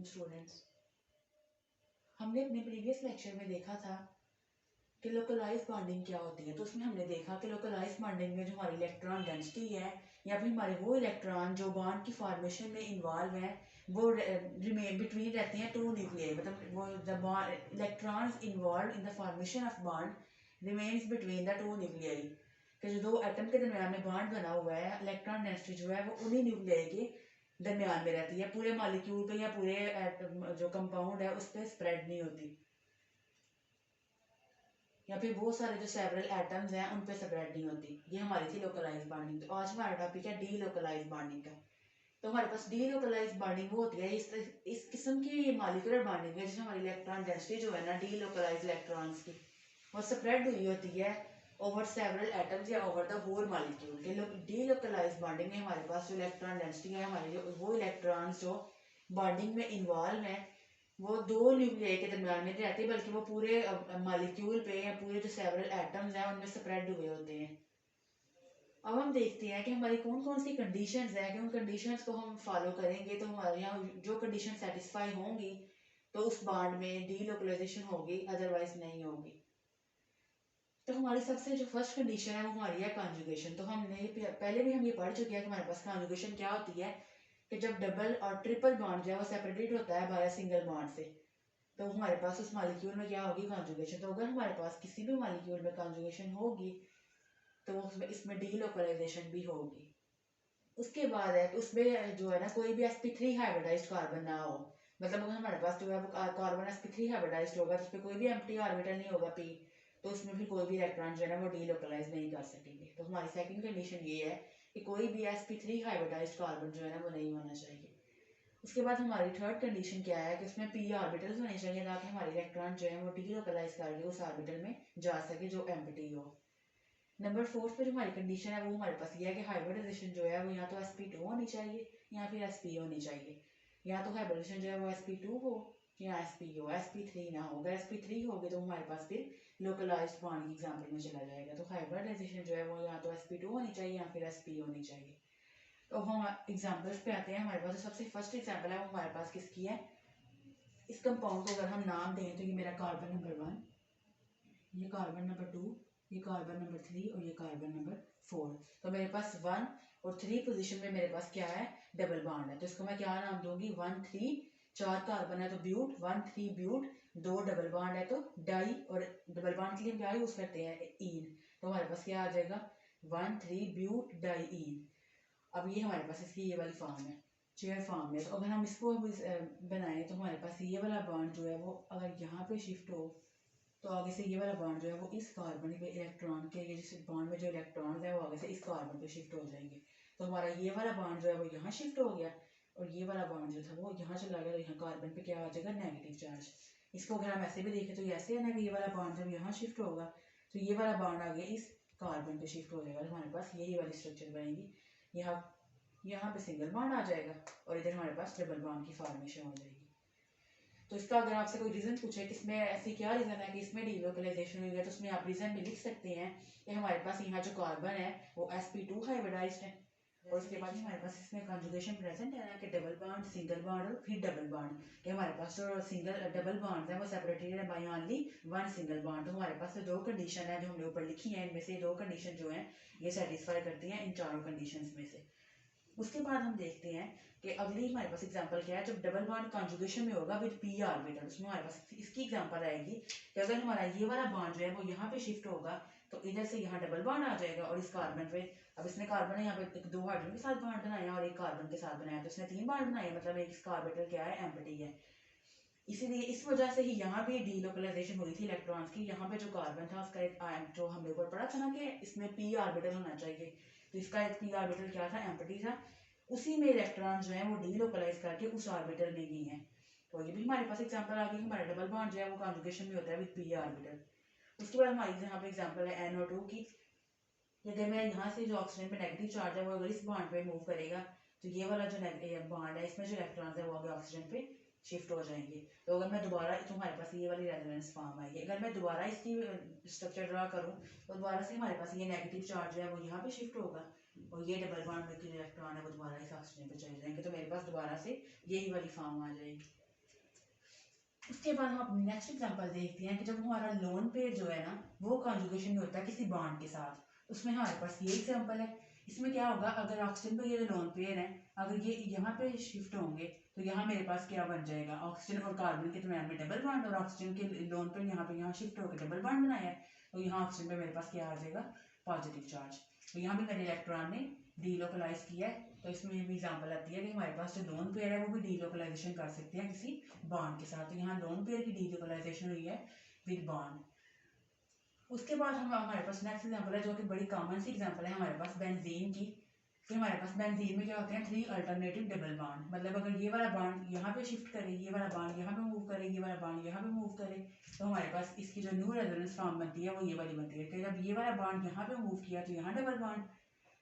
Students, हमने अपने previous lecture में देखा था कि लोकलाइज बॉन्डिंग क्या होती है। तो उसमें हमने देखा कि लोकलाइज बॉन्डिंग में जो हमारी इलेक्ट्रॉन डेंसिटी है या फिर हमारे वो इलेक्ट्रॉन जो बॉन्ड की फॉर्मेशन में इन्वॉल्व हैं वो रिमेन बिटवीन रहते हैं टू न्यूक्लियाई, मतलब वो the electrons involve in the formation of bond remains between the two nuclei, कि जो दो एटम के दरमियान में बॉन्ड बना हुआ है, इलेक्ट्रॉन डेंसिटी जो है वो उन्हीं न्यूक्लियाई के दरमियान में रहती है, पूरे मॉलिक्यूल पे या पूरे जो कंपाउंड है उस पर स्प्रेड नहीं होती, या फिर बहुत सारे जो सेवरल एटम्स हैं उन पे स्प्रेड नहीं होती। ये हमारी थी लोकलाइज बॉन्डिंग। तो आज हमारा टॉपिक है डी लोकलाइज बॉन्डिंग का। तो हमारे पास डी लोकलाइज बॉन्डिंग वो होती है इस किस्म की मॉलिक्यूलर बॉन्डिंग है जिसमें हमारी इलेक्ट्रॉन डेंसिटी जो है ना डी लोकलाइज इलेक्ट्रॉन्स की वो स्प्रेड हुई होती है ओवर सेवरल एटम्स या over the whole molecule. Delocalise bonding में हमारे पास जो इलेक्ट्रॉन डेंसिटी है हमारे जो वो इलेक्ट्रॉन्स जो बॉन्डिंग में इन्वॉल्व हैं वो दो न्यूक्लियाई के दरमियान में नहीं रहती बल्कि वो पूरे मॉलिक्यूल पे या पूरे जो सेवरल एटम्स हैं उनमें स्प्रेड हुए होते हैं। अब हम देखते हैं कि हमारी कौन कौन सी कंडीशंस है कि उन कंडीशंस को हम फॉलो करेंगे तो हमारे यहाँ जो कंडीशन सेटिस्फाई होंगी तो उस बॉन्ड में डीलोकलाइजेशन होगी, अदरवाइज नहीं होगी। तो हमारी सबसे जो फर्स्ट कंडीशन है वो हमारी है कॉन्जुगेशन। तो हमने पहले भी हम ये पढ़ चुके हैं कि हमारे पास कॉन्जुगेशन क्या होती है कि जब डबल और ट्रिपल बॉन्ड जो है वो सेपरेटेड होता है बाय सिंगल बॉन्ड से, तो हमारे पास उस मॉलिक्यूल में क्या होगी कॉन्जुगेशन। तो अगर हमारे पास किसी भी मॉलिक्यूल में कॉन्जुगेशन होगी तो उसमें इसमें डीलोकलाइजेशन भी होगी। उसके बाद है कि उसमें जो है ना कोई भी sp3 हाइब्रिडाइज्ड कार्बन ना हो, मतलब अगर हमारे पास जो है वो कार्बन sp3 हाइब्रिडाइज्ड होगा तो उसमें कोई भी एम्प्टी ऑर्बिटल नहीं होगा p, तो उसमें भी कोई भी इलेक्ट्रॉन जो है ना वो डीलोकलाइज नहीं कर सकेंगे। तो हमारी सेकंड कंडीशन ये है कि कोई भी sp3 हाइब्रिडाइज्ड कार्बन जो है ना वो नहीं होना चाहिए। उसके बाद हमारी थर्ड कंडीशन क्या है कि उसमें p ऑर्बिटल्स होने चाहिए ताकि हमारे इलेक्ट्रॉन जो है वो डीलोकलाइज करके उस ऑर्बिटल में जा सके जो एम्प्टी हो। नंबर फोर्थ पे जो हमारी कंडीशन है वो हमारे पास ये है कि हाइब्रिडाइजेशन जो है वो या तो sp2 होनी चाहिए या फिर sp होनी चाहिए। या तो हाइब्रिडाइजेशन जो है वो sp2 हो या sp हो, sp3 ना हो। अगर sp3 होगी तो हमारे पास फिर लोकलाइज्ड बॉन्ड की एग्जांपल में चला जाएगा। तो हाइब्रिडाइजेशन जो है वो या तो sp2 होनी चाहिए या फिर sp होनी चाहिए। तो हम एग्जांपल्स पे आते हैं। हमारे पास जो सबसे फर्स्ट एग्जांपल है वो हमारे पास किसकी है, इस कंपाउंड को अगर हम नाम दें तो ये मेरा कार्बन नंबर 1, ये कार्बन नंबर 2, ये कार्बन नंबर 3 और ये कार्बन नंबर 4। तो मेरे पास 1 और 3 पोजीशन में मेरे पास क्या है, डबल बॉन्ड है। तो इसको मैं क्या नाम दूंगी, 1 3, 4 कार्बन है तो ब्यूट, 1 3 ब्यूट, 2 डबल बॉन्ड है तो डाई, और डबल बॉन्ड के लिए हम क्या यूज करते हैं, ईन। तो हमारे पास क्या आ जाएगा, 1 3 ब्यूट डाई ईन। अब ये हमारे पास इसकी ये वाली फॉर्म है, चेयर फॉर्म में। तो अगर हम इसको बनाएं तो हमारे पास ये वाला बॉन्ड जो है वो अगर यहाँ पे शिफ्ट हो तो आगे से ये वाला बॉन्ड जो है वो इस कार्बन के इलेक्ट्रॉन के, ये जिस बॉन्ड में जो इलेक्ट्रॉन है वो आगे से इस कार्बन पे शिफ्ट हो जाएंगे। तो हमारा ये वाला बॉन्ड जो है वो यहाँ शिफ्ट हो गया और ये वाला बॉन्ड जो था वो यहाँ चला गया। तो यहाँ कार्बन पे क्या आ जाएगा, नेगेटिव चार्ज। इसको अगर हम ऐसे भी देखें तो ये ऐसे है ना कि ये वाला बॉन्ड जब यहाँ शिफ्ट होगा तो ये वाला बॉन्ड आगे इस कार्बन पे शिफ्ट हो जाएगा। तो हमारे पास यही वाली स्ट्रक्चर बनेगी। यहाँ पे सिंगल बॉन्ड आ जाएगा और इधर हमारे पास डबल बॉन्ड की फॉर्मेशन हो जाएगी। तो इसका अगर आपसे कोई रीजन पूछे कि इसमें ऐसी क्या रीजन है कि इसमें डीलोकलाइजेशन हुई है, तो उसमें आप रीजन भी लिख सकते हैं कि हमारे पास यहाँ जो कार्बन है वो sp2 हाइब्रिडाइज्ड है और उसके बाद हमारे पास इसमें कंजुगेशन प्रेजेंट है ना कि डबल बॉन्ड, सिंगल बॉन्ड और फिर डबल बॉन्ड, कि हमारे पास जो सिंगल डबल बॉन्ड है वो सेपरेटेड है by only one single bond. तो हमारे पास दो कंडीशन है जो हमने ऊपर लिखी है, इनमें से दो कंडीशन जो है ये सेटिस्फाई करती हैं इन चारों कंडीशन में से। उसके बाद हम देखते हैं कि अगली हमारे पास एग्जांपल क्या है, जब डबल बॉन्ड कॉन्जुगेशन में होगा विद p ऑर्बिटल, उसमें हमारे पास इसकी एग्जांपल आएगी कि अगर हमारा ये वाला बॉन्ड जो है वो यहाँ पे शिफ्ट होगा तो इधर से यहाँ डबल बॉन्ड आ जाएगा और इस कार्बन पे, अब इसने कार्बन है यहाँ पे एक दो हाइड्रोजन के साथ बॉन्ड बनाया और एक कार्बन के साथ बनाया, तो इसने 3 बॉन्ड बनाए, मतलब एक इसका ऑर्बिटल क्या है, एम्प्टी है। इसीलिए इस वजह से ही यहाँ भी डीलोकलाइजेशन हुई थी इलेक्ट्रॉन्स की। यहाँ पे जो कार्बन था उसका एक जो हमने ऊपर पढ़ा था ना कि इसमें p ऑर्बिटल होना चाहिए, तो इसका एक p ऑर्बिटल क्या था, एम्प्टी था। उसी में इलेक्ट्रॉन जो है वो डीलोकलाइज करके उस ऑर्बिटल में गई हैं। तो ये भी हमारे पास एग्जांपल आ गई। हमारा डबल बॉन्ड जो है वो कॉन्जुगेशन में होता है विद p ऑर्बिटल। उसके बाद हमारी यहाँ पे एग्जांपल है NO2 की। अगर मैं यहाँ से जो ऑक्सीजन पे नेगेटिव चार्ज है वो अगर इस बॉन्ड पे मूव करेगा तो ये वाला जो बॉन्ड है इसमें जो इलेक्ट्रॉन्स है वो आगे ऑक्सीजन पे शिफ्ट हो जाएंगे। तो अगर मैं दोबारा, तो हमारे पास ये वाली रेजोनेंस फॉर्म आएगी। अगर मैं दोबारा इसकी स्ट्रक्चर ड्रा करूँ तो दोबारा से हमारे पास ये नेगेटिव चार्ज है वो यहाँ पे शिफ्ट होगा और ये डबल बॉन्ड में इलेक्ट्रॉन है वो दोबारा इस ऑक्सीजन पे चले जाएंगे। तो मेरे पास दोबारा से यही वाली फॉर्म आ जाएगी। उसके बाद हम अपनी नेक्स्ट एग्जांपल देखते हैं कि जब हमारा लोन पेयर जो है ना वो कॉन्जुगेशन में होता है किसी बॉन्ड के साथ। उसमें हमारे पास ये एग्जांपल है। इसमें क्या होगा, अगर ऑक्सीजन पे ये जो लोन पेयर है अगर ये यहाँ पे शिफ्ट होंगे तो यहाँ मेरे पास क्या बन जाएगा, ऑक्सीजन और कार्बन के दरमियान में डबल बॉन्ड, और ऑक्सीजन के लोन पेयर यहाँ शिफ्ट होकर डबल बॉन्ड बनाया है तो यहाँ ऑक्सीजन पे मेरे पास क्या आ जाएगा, पॉजिटिव चार्ज। तो यहाँ भी मेरे इलेक्ट्रॉन ने डीलोकलाइज किया है। तो इसमें भी एग्जांपल आती है कि हमारे पास जो लोन पेयर है वो भी डीलोकलाइजेशन कर सकते हैं किसी बॉन्ड के साथ। तो यहाँ लोन पेयर की डीलोकलाइजेशन हुई है विद बॉन्ड। उसके बाद हमारे पास नेक्स्ट एग्जांपल है जो कि बड़ी कॉमन सी एग्जांपल है हमारे पास बेंजीन की। फिर हमारे पास बेंजीन में क्या होते हैं, 3 अल्टरनेटिव डबल बॉन्ड। मतलब अगर ये वाला बॉन्ड यहाँ पे शिफ्ट करे, ये वाला बॉन्ड यहाँ पे मूव करे, ये वाला बॉन्ड यहाँ पे मूव करे, तो हमारे पास इसकी जो न्यू रेजोनेंस फॉर्म बनती है वो ये वाली बनती है कि जब ये वाला बॉन्ड यहाँ पे मूव किया तो यहाँ डबल बॉन्ड,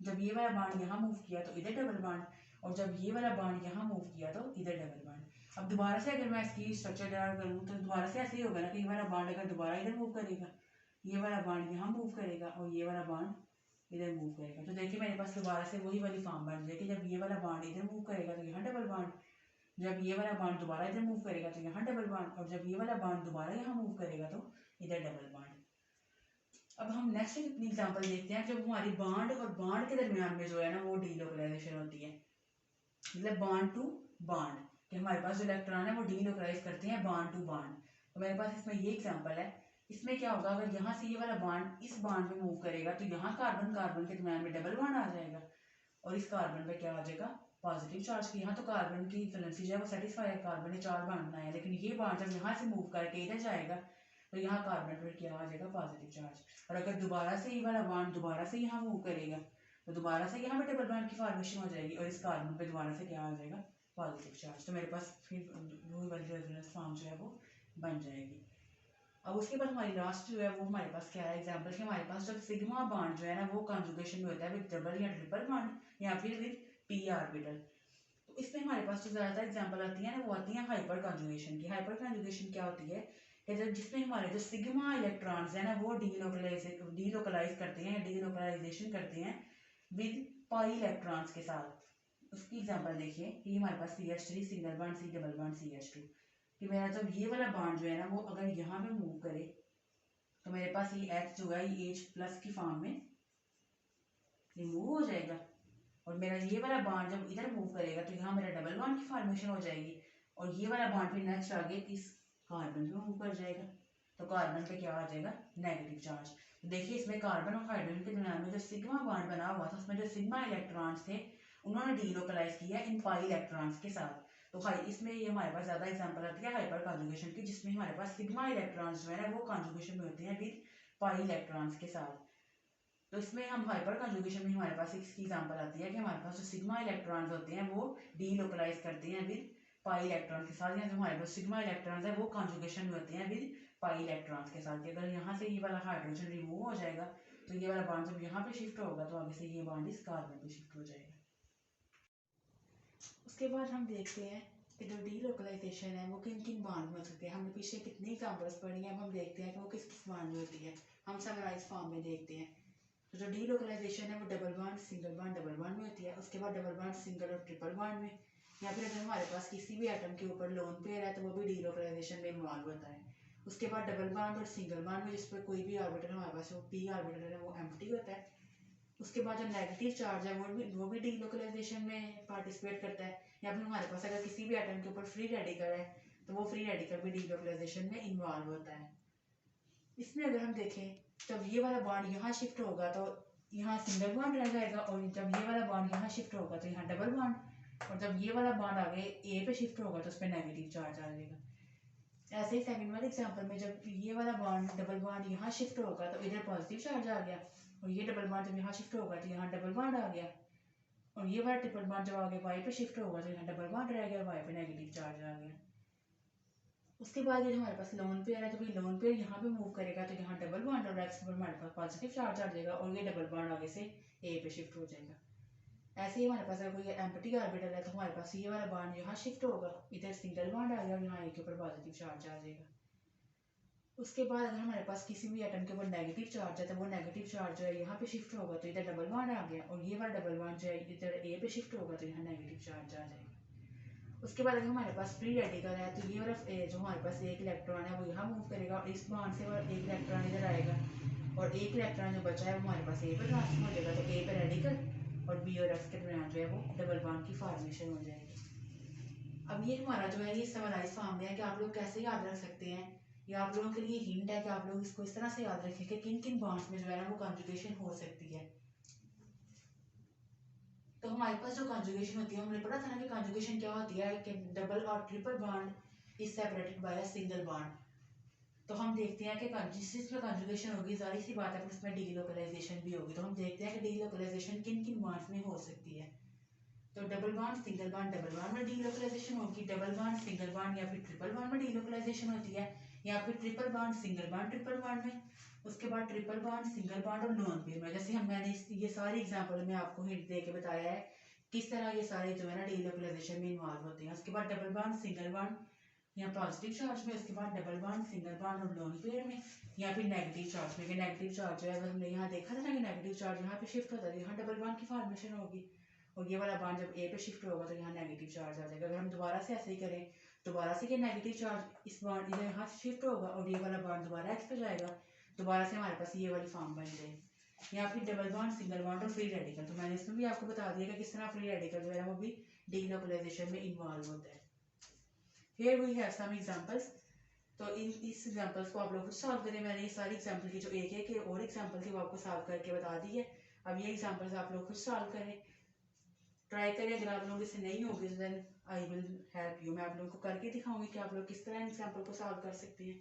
जब ये वाला बॉन्ड यहाँ मूव किया तो इधर डबल बॉन्ड, और जब ये वाला बॉन्ड यहाँ मूव किया तो इधर डबल बॉन्ड। अब दोबारा से अगर मैं इसकी स्ट्रक्चर तैयार करूँ तो दोबारा से ऐसे ही होगा ना कि ये वाला बॉन्ड अगर दोबारा इधर मूव करेगा, ये वाला बॉन्ड यहाँ मूव करेगा और ये वाला बॉन्ड इधर मूव करेगा, तो देखिए मेरे पास दोबारा से वही वाली फॉर्म बन जाएगी। जब ये वाला बॉन्ड इधर मूव करेगा तो यहाँ डबल बॉन्ड, जब ये वाला बॉन्ड दोबारा इधर मूव करेगा तो यहाँ डबल बॉन्ड, और जब ये वाला बॉन्ड दोबारा यहाँ मूव करेगा तो इधर डबल बॉन्ड। अब हम नेक्स्ट अपनी एग्जांपल देखते हैं जब हमारी बॉन्ड और बॉन्ड के दरमियान में जो है ना वो डीलोकलाइजेशन होती है, मतलब बॉन्ड टू बॉन्ड, कि हमारे पास जो इलेक्ट्रॉन है वो डीलोकलाइज करते हैं बॉन्ड टू बॉन्ड। तो मेरे पास इसमें ये एग्जांपल है। इसमें क्या होगा, अगर यहाँ से ये वाला बॉन्ड इस बॉन्ड में मूव करेगा तो यहाँ कार्बन कार्बन के दरमियान में डबल बॉन्ड आ जाएगा, और इस कार्बन पे क्या आ जाएगा, पॉजिटिव चार्ज। की यहाँ तो कार्बन की वैलेंसी जो है वो सेटिस्फाई है, कार्बन ने 4 बॉन्ड बनाया है, लेकिन ये बॉन्ड जब यहाँ से मूव करके इधर जाएगा तो यहाँ कार्बन पर क्या आ जाएगा, पॉजिटिव चार्ज। और अगर दोबारा से ये वाला बॉन्ड दोबारा से यहाँ मूव करेगा तो दोबारा से यहाँ पे डबल बॉन्ड की फॉर्मेशन हो जाएगी, और इस कार्बन पे दोबारा से क्या आ जाएगा, पॉजिटिव चार्ज। तो मेरे पास फिर वही वाली रेजोनेंस फॉर्म जो है वो बन जाएगी। अब उसके बाद हमारी लास्ट जो है वो हमारे पास क्या है एग्जांपल कि हमारे पास जब सिग्मा बॉन्ड जो है ना वो कॉन्जुगेशन में होता है विद डबल या ट्रिपल बॉन्ड या फिर विद पी ऑर्बिटल। तो इसमें हमारे पास जो ज़्यादातर एग्जांपल आती है ना वो आती है हाइपर कॉन्जुगेशन की। हाइपर कॉन्जुगेशन क्या होती है कि जब जिसमें हमारे जो सिग्मा इलेक्ट्रॉन्स है ना वो डीलोकलाइज करते हैं, डीलोकलाइजेशन करते हैं विद पाई इलेक्ट्रॉन्स के साथ। उसकी एग्जांपल देखिए कि हमारे पास CH3 single bond C double bond CH2, कि मेरा जब ये वाला बॉन्ड जो है ना वो अगर यहाँ पे मूव करे तो मेरे पास ये H जो है ये H+ की फॉर्म में रिमूव हो जाएगा, और मेरा ये वाला बॉन्ड जब इधर मूव करेगा तो यहाँ मेरा डबल बॉन्ड की फॉर्मेशन हो जाएगी, और ये वाला बॉन्ड फिर नेक्स्ट आगे इस कार्बन पे मूव कर जाएगा, तो कार्बन पे क्या आ जाएगा, नेगेटिव चार्ज। तो देखिए इसमें कार्बन और हाइड्रोजन के दरमियान में जो सिग्मा बॉन्ड बना हुआ था उसमें जो सिग्मा इलेक्ट्रॉन्स थे उन्होंने डीलोकलाइज किया इन पाई इलेक्ट्रॉन्स के साथ। तो इसमें ये हमारे पास ज्यादा एग्जांपल आती है हाइपर कॉन्जुगेशन की, जिसमें हमारे पास सिग्मा इलेक्ट्रॉन्स जो है ना वो कॉन्जुगेशन में होते हैं विद पाई इलेक्ट्रॉन्स के साथ। तो इसमें हम हाइपर कॉन्जुगेशन में हमारे पास इसकी एग्जांपल आती है कि हमारे पास जो सिग्मा इलेक्ट्रॉन्स होते हैं वो डीलोकलाइज करते हैं विद पाई इलेक्ट्रॉन के साथ, या जो हमारे पास सिग्मा इलेक्ट्रॉन्स है वो कॉन्जुगेशन में होते हैं विद पाई इलेक्ट्रॉन्स के साथ। कि अगर यहाँ से ये वाला हाइड्रोजन रिमूव हो जाएगा तो ये वाला बॉन्ड जब यहाँ पे शिफ्ट होगा तो आगे से ये बॉन्ड इस कार्बन पे शिफ्ट हो जाएगा। उसके बाद हम देखते हैं कि जो डीलोकलाइजेशन है वो किन किन बॉन्ड में हो सकती है। हमने पीछे कितनी एग्जांपल्स पढ़ी हैं, अब हम देखते हैं कि वो किस किस बॉन्ड में होती है। हम समराइज फॉर्म में देखते हैं। तो जो डीलोकलाइजेशन है वो double bond single bond double bond में होती है। उसके बाद डबल बॉन्ड सिंगल और ट्रिपल बॉन्ड में, या फिर अगर हमारे पास किसी भी एटम के ऊपर लोन पेयर है तो वो भी डीलोकलाइजेशन में इन्वॉल्व होता है। उसके बाद डबल बॉन्ड और सिंगल बॉन्ड में जिस पर कोई भी ऑर्बिटल हमारे पास वो पी ऑर्बिटल है वो एम्प्टी होता है। उसके बाद जो नेगेटिव चार्ज है वो भी डीलोकलाइजेशन में पार्टिसिपेट करता है। या फिर हमारे पास अगर किसी भी एटम के ऊपर फ्री रेडिकल है तो वो फ्री रेडिकल भी डीलोकलाइजेशन में इन्वॉल्व होता है। इसमें अगर हम देखें जब ये वाला बॉन्ड यहाँ शिफ्ट होगा तो यहाँ सिंगल बॉन्ड रह जाएगा, और जब ये वाला बॉन्ड यहाँ शिफ्ट होगा तो यहाँ डबल बॉन्ड, और जब ये वाला बॉन्ड आगे ए पे शिफ्ट होगा तो उस पर नेगेटिव चार्ज आ जाएगा। ऐसे ही सेकंड वाले एग्जांपल में जब ये वाला बॉन्ड डबल बॉन्ड यहाँ शिफ्ट होगा तो इधर पॉजिटिव चार्ज आ गया, और ये डबल बॉन्ड जब यहाँ शिफ्ट होगा तो यहाँ डबल बॉन्ड आ गया, और ये वाला ट्रिपल बॉन्ड जब आगे वाई पे शिफ्ट होगा तो यहाँ डबल बॉन्ड रह गया, वाई पे नेगेटिव चार्ज आ गया। उसके बाद ये हमारे पास लोन पेयर है, जब ये लोन पेयर यहाँ पे मूव करेगा तो यहाँ डबल बॉन्ड और एक्स पर हमारे पास पॉजिटिव चार्ज आ जाएगा, और ये डबल बॉन्ड आगे से ए पे शिफ्ट हो जाएगा। ऐसे ही हमारे पास अगर कोई एम्प्टी ऑर्बिटल है तो हमारे पास ये वाला बॉन्ड यहाँ शिफ्ट होगा, इधर सिंगल बॉन्ड आ गया और यहाँ ए के ऊपर पॉजिटिव चार्ज आ जाएगा। उसके बाद अगर हमारे पास किसी भी एटम के ऊपर नेगेटिव चार्ज है तो वो नेगेटिव चार्ज जो है यहाँ पे शिफ्ट होगा तो इधर डबल बॉन्ड आ गया, और ये वाला डबल बॉन्ड जो है इधर ए पे शिफ्ट होगा तो यहाँ नेगेटिव चार्ज आ जाएगा। उसके बाद अगर हमारे पास फ्री रेडिकल है तो ये वाला जो हमारे पास एक इलेक्ट्रॉन है वो यहाँ मूव करेगा और इस बॉन्ड से एक इलेक्ट्रॉन इधर आएगा और एक इलेक्ट्रॉन जो बचा है वो हमारे पास ए पर ट्रांसफर हो जाएगा। तो ए पर रेडिकल और बी और एफ के दरमियान जो है वो डबल बॉन्ड की फॉर्मेशन हो जाएगी। अब ये हमारा जो है ये समराइज फॉर्म में है कि आप लोग कैसे याद रख सकते हैं, या आप लोगों के लिए हिंट है कि आप लोग इसको इस तरह से याद रखें कि किन किन बॉन्ड्स में जो है ना वो कॉन्जुगेशन हो सकती है। तो हमारे पास जो कॉन्जुगेशन होती है, हमने पढ़ा था ना कि कॉन्जुगेशन क्या होती है कि डबल और triple bond is separated by a single bond. तो हम देखते हैं कि जिस जिसमें कॉन्जुगेशन होगी जाहिर सी बात है फिर उसमें डीलोकलाइजेशन भी होगी। तो हम देखते हैं कि डीलोकलाइजेशन किन किन बॉन्ड्स में हो सकती है। तो double bond single bond double bond में डीलोकलाइजेशन होगी, डबल बॉन्ड सिंगल बॉन्ड या फिर ट्रिपल बॉन्ड में डीलोकलाइजेशन होती है, या फिर triple bond single bond triple bond में, उसके बाद ट्रिपल बॉन्ड सिंगल बॉन्ड और लोन पेयर में। जैसे मैंने ये सारी एग्जांपल में आपको हिंट दे के बताया है किस तरह ये सारे जो है ना डीलोकलाइजेशन में इन्वॉल्व होते हैं। उसके बाद डबल बॉन्ड सिंगल बॉन्ड या पॉजिटिव चार्ज में, उसके बाद डबल बॉन्ड सिंगल बॉन्ड और लोन पेयर में, या फिर नेगेटिव चार्ज में। नेगेटिव चार्ज जो है अगर हमने यहाँ देखा था ना कि नेगेटिव चार्ज यहाँ पे शिफ्ट होता है, यहाँ डबल बॉन्ड की फॉर्मेशन होगी और ये वाला बॉन्ड जब ए पे शिफ्ट होगा तो यहाँ नेगेटिव चार्ज आ जाएगा। अगर हम दोबारा से ऐसे ही करें, दोबारा से ये नेगेटिव चार्ज इस बॉन्ड इधर यहाँ से शिफ्ट होगा और ये वाला बॉन्ड दोबारा एक्स पे जाएगा, दोबारा से हमारे पास ये वाली फॉर्म बन गई। या फिर डबल बॉन्ड सिंगल बॉन्ड और फ्री रेडिकल, तो मैंने इसमें भी आपको बता दिया कि किस तरह फ्री रेडिकल जो है वो भी डीलोकलाइजेशन में इन्वॉल्व होता है। Here we have some examples. तो इस एग्जांपल्स को आप लोग खुद सॉल्व करें। मैंने ये सारी एग्जांपल की जो एक एक और एग्जांपल थी वो आपको सॉल्व करके बता दी है। अब ये एग्जांपल्स आप लोग खुद सॉल्व करें, ट्राई करें। अगर आप लोगों से नहीं होगी तो then I will help you, मैं आप लोगों को करके दिखाऊंगी कि आप लोग किस तरह एग्जांपल को सॉल्व कर सकते हैं।